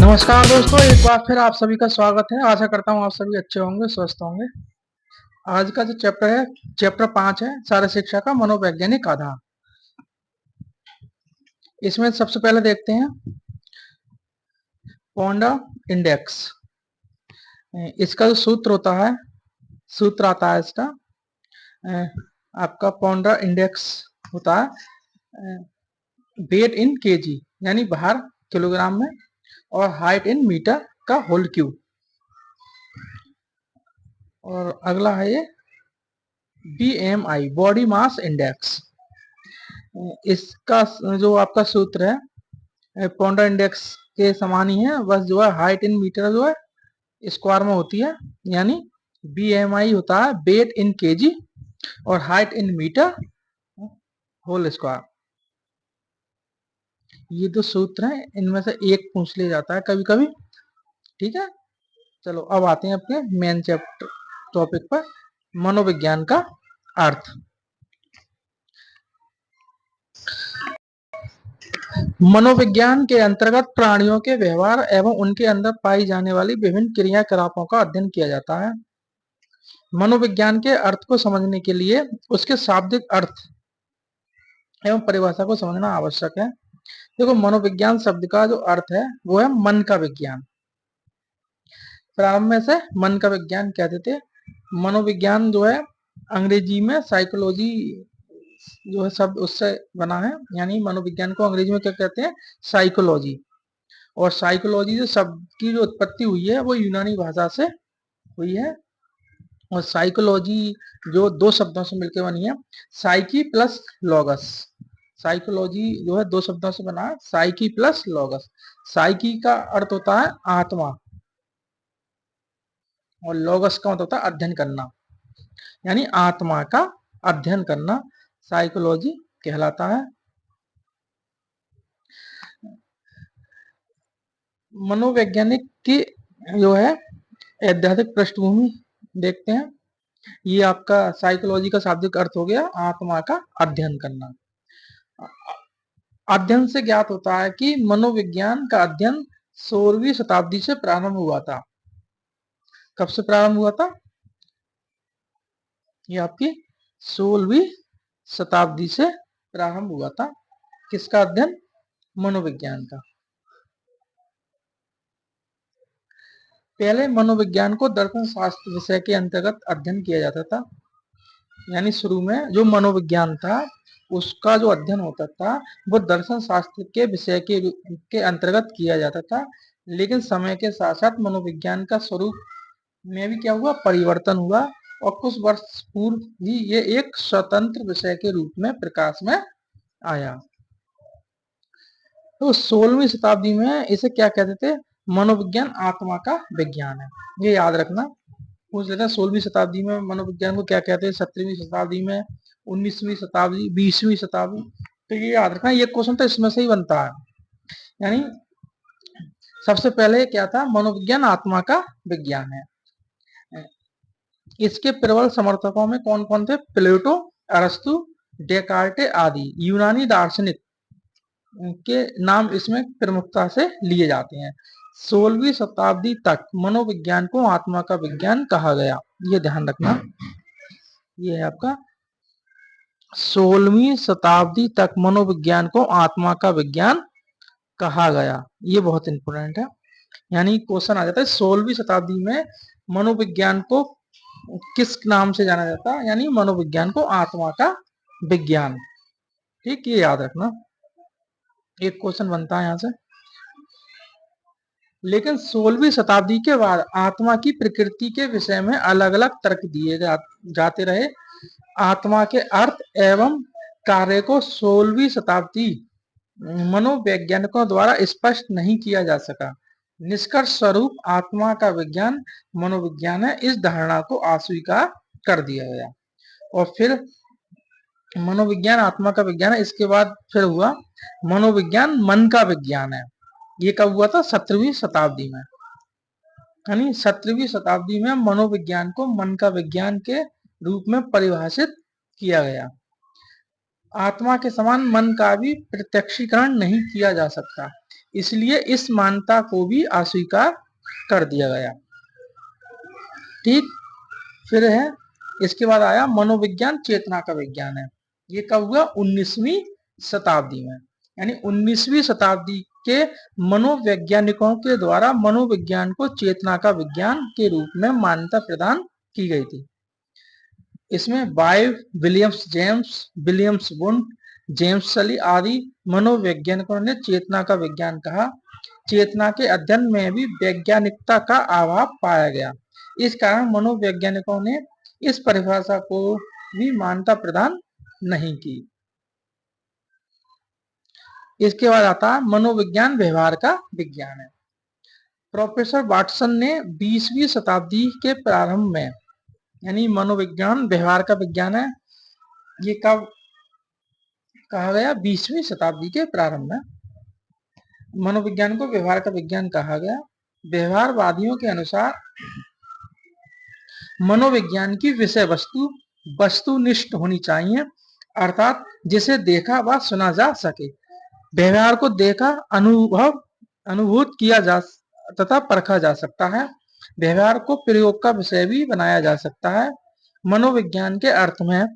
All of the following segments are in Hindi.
नमस्कार दोस्तों, एक बार फिर आप सभी का स्वागत है। आशा करता हूँ आप सभी अच्छे होंगे, स्वस्थ होंगे। आज का जो चैप्टर है, चैप्टर 5 है, शारीरिक शिक्षा का मनोवैज्ञानिक आधार। इसमें सबसे पहले देखते हैं पोंडा इंडेक्स। इसका जो सूत्र होता है, सूत्र आता है इसका, आपका पोंडा इंडेक्स होता है वेट इन केजी यानी भार किलोग्राम में, और हाइट इन मीटर का होल क्यूब। और अगला है ये BMI बॉडी मास इंडेक्स। इसका जो आपका सूत्र है पोंडा इंडेक्स के समान ही है, बस जो है हाइट इन मीटर जो है स्क्वायर में होती है, यानी BMI होता है वेट इन केजी और height in metre whole square. ये दो सूत्र हैं, इनमें से एक पूछ लिया जाता है कभी कभी, ठीक है। चलो अब आते हैं अपने मेन चैप्टर टॉपिक पर, मनोविज्ञान का अर्थ। मनोविज्ञान के अंतर्गत प्राणियों के व्यवहार एवं उनके अंदर पाई जाने वाली विभिन्न क्रियाकलापों का अध्ययन किया जाता है। मनोविज्ञान के अर्थ को समझने के लिए उसके शाब्दिक अर्थ एवं परिभाषा को समझना आवश्यक है। देखो, मनोविज्ञान शब्द का जो अर्थ है वो है मन का विज्ञान। प्रारंभ में से मन का विज्ञान कहते थे। मनोविज्ञान जो है अंग्रेजी में साइकोलॉजी जो है शब्द उससे बना है, यानी मनोविज्ञान को अंग्रेजी में क्या कहते हैं, साइकोलॉजी। और साइकोलॉजी जो शब्द की जो उत्पत्ति हुई है वो यूनानी भाषा से हुई है। और साइकोलॉजी जो दो शब्दों से मिलकर बनी है, साइकी प्लस लॉगस। साइकोलॉजी जो है दो शब्दों से बना है, साइकी प्लस लॉगस। साइकी का अर्थ होता है आत्मा और लॉगस का मतलब होता है अध्ययन करना, यानी आत्मा का अध्ययन करना साइकोलॉजी कहलाता है। मनोवैज्ञानिक की जो है ऐतिहासिक पृष्ठभूमि देखते हैं। ये आपका साइकोलॉजी का शाब्दिक अर्थ हो गया आत्मा का अध्ययन करना। अध्ययन से ज्ञात होता है कि मनोविज्ञान का अध्ययन 16वीं शताब्दी से प्रारंभ हुआ था। कब से प्रारंभ हुआ था? ये आपकी 16वीं शताब्दी से प्रारंभ हुआ था। किसका अध्ययन? मनोविज्ञान का। पहले मनोविज्ञान को दर्शन शास्त्र विषय के अंतर्गत अध्ययन किया जाता था, यानी शुरू में जो मनोविज्ञान था उसका जो अध्ययन होता था वो दर्शन शास्त्र के विषय के अंतर्गत किया जाता था। लेकिन समय के साथ साथ मनोविज्ञान का स्वरूप में भी क्या हुआ, परिवर्तन हुआ, और कुछ वर्ष पूर्व ही ये एक स्वतंत्र विषय के रूप में प्रकाश में आया। तो 16वीं शताब्दी में इसे क्या कहते थे? मनोविज्ञान आत्मा का विज्ञान है। ये याद रखना, पूछ लेते हैं 16वीं शताब्दी में मनोविज्ञान को क्या कहते हैं, 17वीं शताब्दी में, 19वीं शताब्दी, 20वीं शताब्दी। तो ये याद रखना, ये क्वेश्चन तो इसमें से ही बनता है। यानी सबसे पहले क्या था? मनोविज्ञान आत्मा का विज्ञान है। इसके प्रबल समर्थकों में कौन कौन थे? प्लेटो, अरस्तु, डेकार्टे आदि यूनानी दार्शनिक के नाम इसमें प्रमुखता से लिए जाते हैं। 16वीं शताब्दी तक मनोविज्ञान को आत्मा का विज्ञान कहा गया, ये ध्यान रखना। ये है आपका 16वीं शताब्दी तक मनोविज्ञान को आत्मा का विज्ञान कहा गया, ये बहुत इंपॉर्टेंट है। यानी क्वेश्चन आ जाता है 16वीं शताब्दी में मनोविज्ञान को किस नाम से जाना जाता है, यानी मनोविज्ञान को आत्मा का विज्ञान। ठीक, ये याद रखना, एक क्वेश्चन बनता है यहां से। लेकिन 16वीं शताब्दी के बाद आत्मा की प्रकृति के विषय में अलग अलग तर्क दिए जाते रहे। आत्मा के अर्थ एवं कार्य को 16वीं शताब्दी मनोवैज्ञानिकों द्वारा स्पष्ट नहीं किया जा सका। निष्कर्ष स्वरूप आत्मा का विज्ञान मनोविज्ञान है, इस धारणा को अस्वीकार कर दिया गया। और फिर मनोविज्ञान आत्मा का विज्ञान है, इसके बाद फिर हुआ मनोविज्ञान मन का विज्ञान है। ये कब हुआ था? 17वीं शताब्दी में। यानी 17वीं शताब्दी में मनोविज्ञान को मन का विज्ञान के रूप में परिभाषित किया गया। आत्मा के समान मन का भी प्रत्यक्षीकरण नहीं किया जा सकता, इसलिए इस मान्यता को भी अस्वीकार कर दिया गया। ठीक, फिर है इसके बाद आया मनोविज्ञान चेतना का विज्ञान है। ये कब हुआ? 19वीं शताब्दी में, यानी 19वीं शताब्दी के मनोवैज्ञानिकों के द्वारा मनोविज्ञान को चेतना का विज्ञान के रूप में मान्यता प्रदान की गई थी। इसमें by Williams James, Williams Wundt, James Sully आदि मनोवैज्ञानिकों ने चेतना का विज्ञान कहा। चेतना के अध्ययन में भी वैज्ञानिकता का अभाव पाया गया। इस कारण मनोवैज्ञानिकों ने इस परिभाषा को भी मान्यता प्रदान नहीं की। इसके बाद आता है मनोविज्ञान व्यवहार का विज्ञान है। प्रोफेसर वाटसन ने 20वीं शताब्दी के प्रारंभ में, यानी मनोविज्ञान व्यवहार का विज्ञान है, ये कब कहा गया? 20वीं शताब्दी के प्रारंभ में मनोविज्ञान को व्यवहार का विज्ञान कहा गया। व्यवहारवादियों के अनुसार मनोविज्ञान की विषय वस्तु वस्तुनिष्ठ होनी चाहिए, अर्थात जिसे देखा व सुना जा सके। व्यवहार को देखा, अनुभूत किया जा तथा परखा जा सकता है। व्यवहार को प्रयोग का विषय भी बनाया जा सकता है। मनोविज्ञान के अर्थ में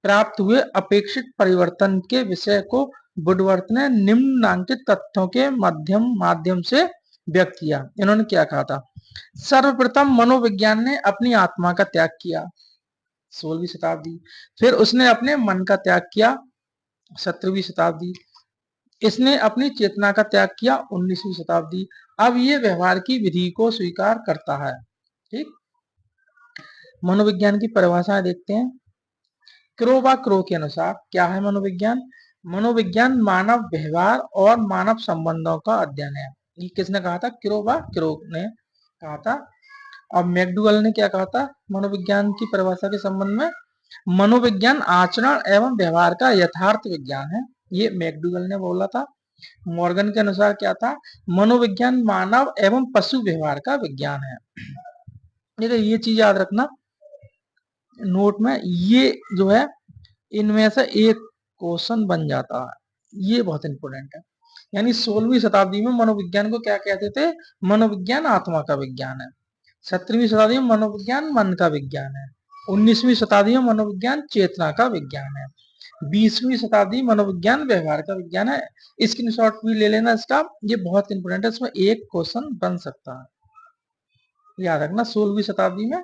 प्राप्त हुए अपेक्षित परिवर्तन के विषय को वुडवर्थ ने निम्नांकित तथ्यों के माध्यम से व्यक्त किया। इन्होंने क्या कहा था? सर्वप्रथम मनोविज्ञान ने अपनी आत्मा का त्याग किया, 16वीं शताब्दी। फिर उसने अपने मन का त्याग किया, 17वीं शताब्दी। इसने अपनी चेतना का त्याग किया, 19वीं शताब्दी। अब ये व्यवहार की विधि को स्वीकार करता है। ठीक, मनोविज्ञान की परिभाषाएं देखते हैं। क्रो के अनुसार क्या है मनोविज्ञान? मनोविज्ञान मानव व्यवहार और मानव संबंधों का अध्ययन है। ये किसने कहा था? क्रो ने कहा था। अब मैकडूगल ने क्या कहा था मनोविज्ञान की परिभाषा के संबंध में? मनोविज्ञान आचरण एवं व्यवहार का यथार्थ विज्ञान है, ये मैकडूगल ने बोला था। मॉर्गन के अनुसार क्या था? मनोविज्ञान मानव एवं पशु व्यवहार का विज्ञान है। देखिए ये चीज याद रखना नोट में, ये जो है इनमें से एक क्वेश्चन बन जाता है, ये बहुत इंपॉर्टेंट है। यानी 16वीं शताब्दी में मनोविज्ञान को क्या कहते थे? मनोविज्ञान आत्मा का विज्ञान है। 17वीं शताब्दी में मनोविज्ञान मन का विज्ञान है। 19वीं शताब्दी में मनोविज्ञान चेतना का विज्ञान है। 20वीं शताब्दी मनोविज्ञान व्यवहार का विज्ञान है। स्क्रीनशॉट भी ले लेना इसका, ये बहुत इंपॉर्टेंट है, इसमें एक क्वेश्चन बन सकता है। याद रखना 16वीं शताब्दी में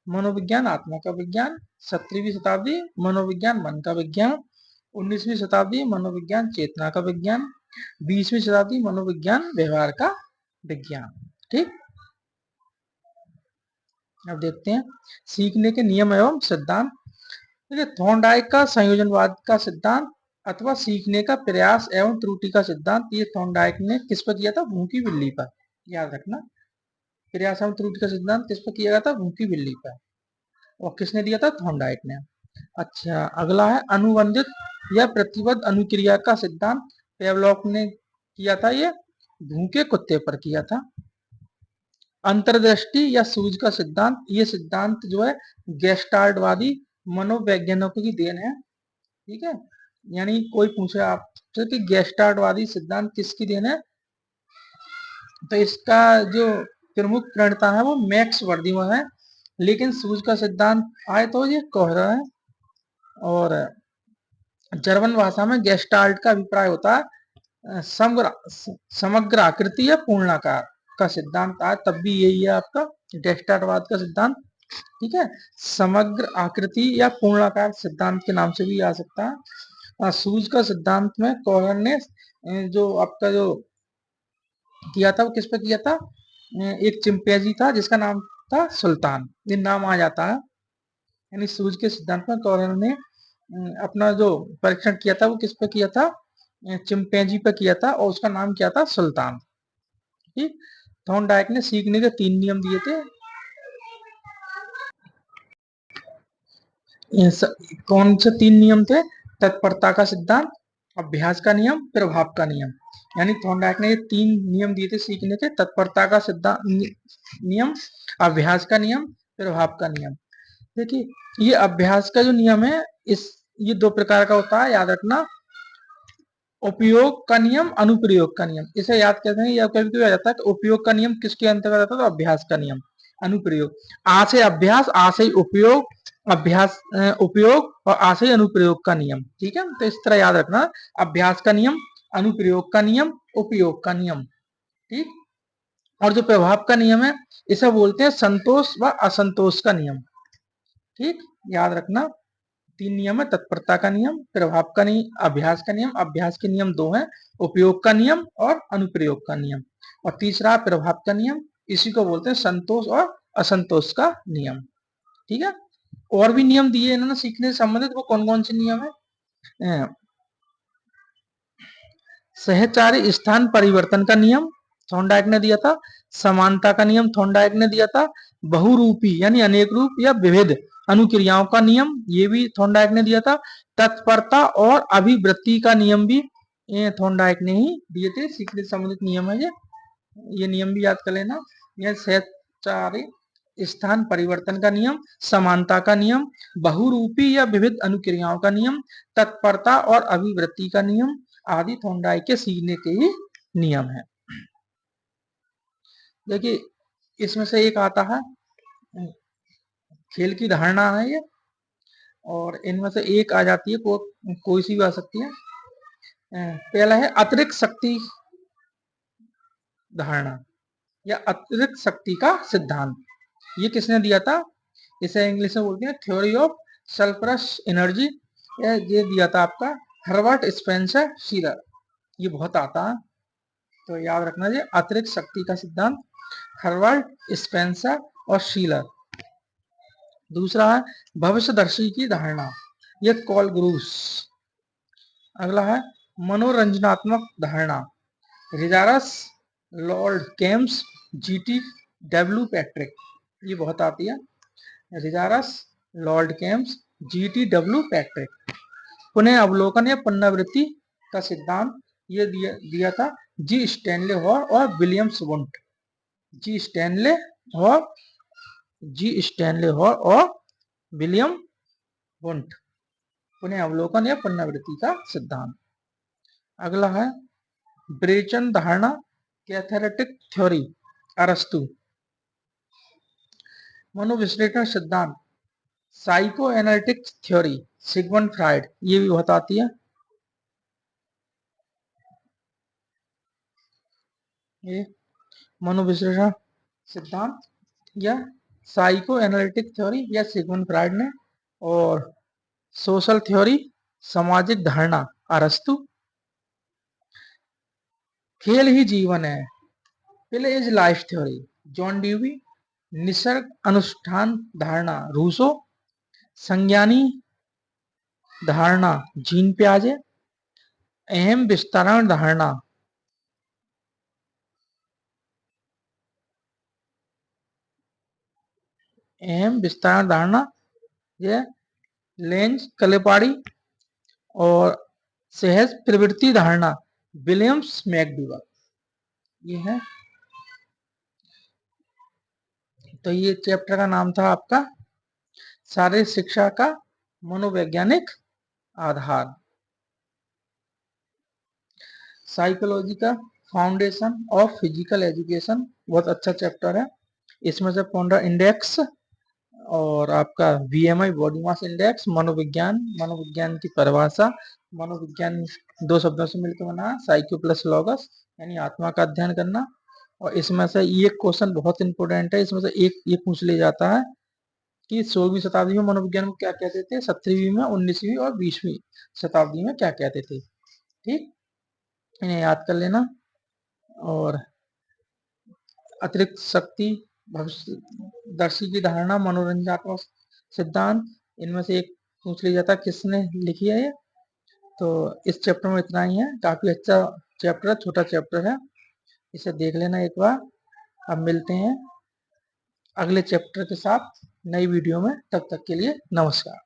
मनोविज्ञान आत्मा का विज्ञान, 17वीं शताब्दी मनोविज्ञान मन का विज्ञान, 19वीं शताब्दी मनोविज्ञान चेतना का विज्ञान, 20वीं शताब्दी मनोविज्ञान व्यवहार का विज्ञान। ठीक, अब देखते हैं सीखने के नियम एवं सिद्धांत। देखिए थॉर्नडाइक का संयोजनवाद का सिद्धांत अथवा सीखने का प्रयास एवं त्रुटि का सिद्धांत, ये थॉर्नडाइक ने किस पर किया था? भूखी बिल्ली पर। याद रखना प्रयास एवं त्रुटि का सिद्धांत किस पर किया गया था? भूखी बिल्ली पर। और किसने दिया था? थॉर्नडाइक ने। अच्छा, अगला है अनुबंधित या प्रतिबद्ध अनुक्रिया का सिद्धांत। पेवलॉव ने किया था, ये भूखे कुत्ते पर किया था। अंतर्दृष्टि या सूझ का सिद्धांत, ये सिद्धांत जो है गेस्टाल्टवादी मनोवैज्ञानिकों की देन है। ठीक है, यानी कोई पूछे आपसे कि गेस्टाल्टवादी सिद्धांत किसकी देन है, तो इसका जो प्रमुख प्रणेता है वो मैक्स वर्दीमन है। लेकिन सूझ का सिद्धांत आए तो ये कोहलर है। और जर्मन भाषा में गेस्टाल्ट का अभिप्राय होता है समग्र आकृति या पूर्णाकार का सिद्धांत आए तब भी यही है आपका गेस्टाल्टवाद का सिद्धांत। ठीक है, समग्र आकृति या पूर्णाकार सिद्धांत के नाम से भी आ सकता है। सूझ का सिद्धांत में कोहलर ने जो आपका जो किया था वो किस पे किया था? एक चिंपैंजी था जिसका नाम था सुल्तान, ये नाम आ जाता है। यानी सूझ के सिद्धांत में कोहलर ने अपना जो परीक्षण किया था वो किस पे किया था? चिंपैंजी पे किया था और उसका नाम क्या था? सुल्तान। ठीक, थॉर्नडाइक ने सीखने के 3 नियम दिए थे। कौन से 3 नियम थे? तत्परता का सिद्धांत, अभ्यास का नियम, प्रभाव का नियम। यानी थॉर्नडाइक ने ये 3 नियम दिए थे सीखने के, तत्परता का सिद्धांत नियम, अभ्यास का नियम, प्रभाव का नियम। देखिए ये अभ्यास का जो नियम है ये 2 प्रकार का होता है, याद रखना। उपयोग का नियम, अनुप्रयोग का नियम, इसे याद करते हैं। या कभी कभी आ जाता है कि उपयोग का नियम किसके अंतर्गत आता है, तो अभ्यास का नियम। अनुप्रयोग, आ से अभ्यास, आ से उपयोग, अभ्यास उपयोग और आ से अनुप्रयोग का नियम। ठीक है, तो इस तरह याद रखना, अभ्यास का नियम, अनुप्रयोग का नियम, उपयोग का नियम। ठीक, और जो प्रभाव का नियम है इसे बोलते हैं संतोष व असंतोष का नियम। ठीक, याद रखना, तीन नियम है, तत्परता का नियम, प्रभाव का नियम, अभ्यास का नियम। अभ्यास के नियम दो हैं, उपयोग का नियम और अनुप्रयोग का नियम। और तीसरा प्रभाव का नियम, इसी को बोलते हैं संतोष और असंतोष का नियम। ठीक है, और भी नियम दिए इन्होंने सीखने से संबंधित, वो कौन कौन से नियम है? सहचारी स्थान परिवर्तन का नियम थॉर्नडाइक ने दिया था। समानता का नियम थॉर्नडाइक ने दिया था। बहुरूपी यानी अनेक रूप या विविध अनुक्रियाओं का नियम, ये भी थॉर्नडाइक ने दिया था। तत्परता और अभिवृत्ति का नियम भी थॉर्नडाइक ने ही दिए थे। सीखने से संबंधित नियम है ये नियम भी याद कर लेना। यह सहचारी स्थान परिवर्तन का नियम, समानता का नियम, बहुरूपी या विविध अनुक्रियाओं का नियम, तत्परता और अभिवृत्ति का नियम आदि थॉर्नडाइक के सीखने के ही नियम है। देखिए, इसमें से एक आता है खेल की धारणा है ये, और इनमें से एक आ जाती है, कोई सी भी आ सकती है। पहला है अतिरिक्त शक्ति धारणा या अतिरिक्त शक्ति का सिद्धांत। ये किसने दिया था? इसे इंग्लिश में बोलते हैं थ्योरी ऑफ सल्फ्यूरस एनर्जी। ये दिया था आपका हर्बर्ट स्पेंसर शीलर। ये बहुत आता है, तो याद रखना, ये अतिरिक्त शक्ति का सिद्धांत, हर्बर्ट स्पेंसर और शीलर। दूसरा है भविष्यदर्शी की धारणा, ये कॉल ग्रूस। अगला है मनोरंजनात्मक धारणा, रिजारस, Lord Kames, G T W Patrick. ये बहुत आती है, रिजारस, Lord Kames, G T W Patrick. पुनः अवलोकन या पुनरावृत्ति का सिद्धांत, ये दिया था जी स्टैनले हॉर और Williams Wundt. G Stanley Hall, G Stanley Hall और विलियम वुंट, पुनः अवलोकन या पुनरावृत्ति का सिद्धांत। अगला है ब्रेचन धारणा, कैथेरेटिक थ्योरी, अरस्तु। मनोविश्लेषण सिद्धांत, psycho analytic theory, Sigmund Freud. ये भी बहुत आती है। ये मनोविश्लेषण सिद्धांत या साइको एनालिटिक थ्योरी या सिगमंड फ्राइड ने, और सोशल थ्योरी, सामाजिक धारणा, अरस्तु। खेल ही जीवन है, play is life theory, John dewy. Nisarga अनुष्ठान धारणा, रूसो। संज्ञानी धारणा, जीन पियाजे। अहम विस्तारण धारणा, अहम विस्तारण धारणा, ये लेंज कलेपाड़ी। और सहज प्रवृत्ति धारणा, विलियम्स मैकडूगल। ये है, तो ये चैप्टर का नाम था आपका शारीरिक शिक्षा का मनोवैज्ञानिक आधार। साइकोलॉजी का फाउंडेशन ऑफ फिजिकल एजुकेशन, बहुत अच्छा चैप्टर है। इसमें से पॉन्डर इंडेक्स और आपका वीएमआई बॉडी मास इंडेक्स, मनोविज्ञान, मनोविज्ञान की परिभाषा। मनोविज्ञान दो शब्दों से मिलकर बना, साइको प्लस लॉगस, यानी आत्मा का अध्ययन करना। और इसमें से ये क्वेश्चन बहुत इंपॉर्टेंट है, इसमें से एक ये पूछ लिया जाता है कि 16वीं शताब्दी में मनोविज्ञान को क्या कहते थे, 17वीं में, 19वीं और 20वीं शताब्दी में क्या कहते थे। ठीक, इन्हें याद कर लेना। और अतिरिक्त शक्ति, भविष्यदर्शी की धारणा, मनोरंजनात्मक सिद्धांत, इनमें से एक पूछ लिया जाता है किसने लिखी है ये। तो इस चैप्टर में इतना ही है, काफी अच्छा चैप्टर है, छोटा चैप्टर है, इसे देख लेना एक बार। अब मिलते हैं अगले चैप्टर के साथ नई वीडियो में, तब तक के लिए नमस्कार।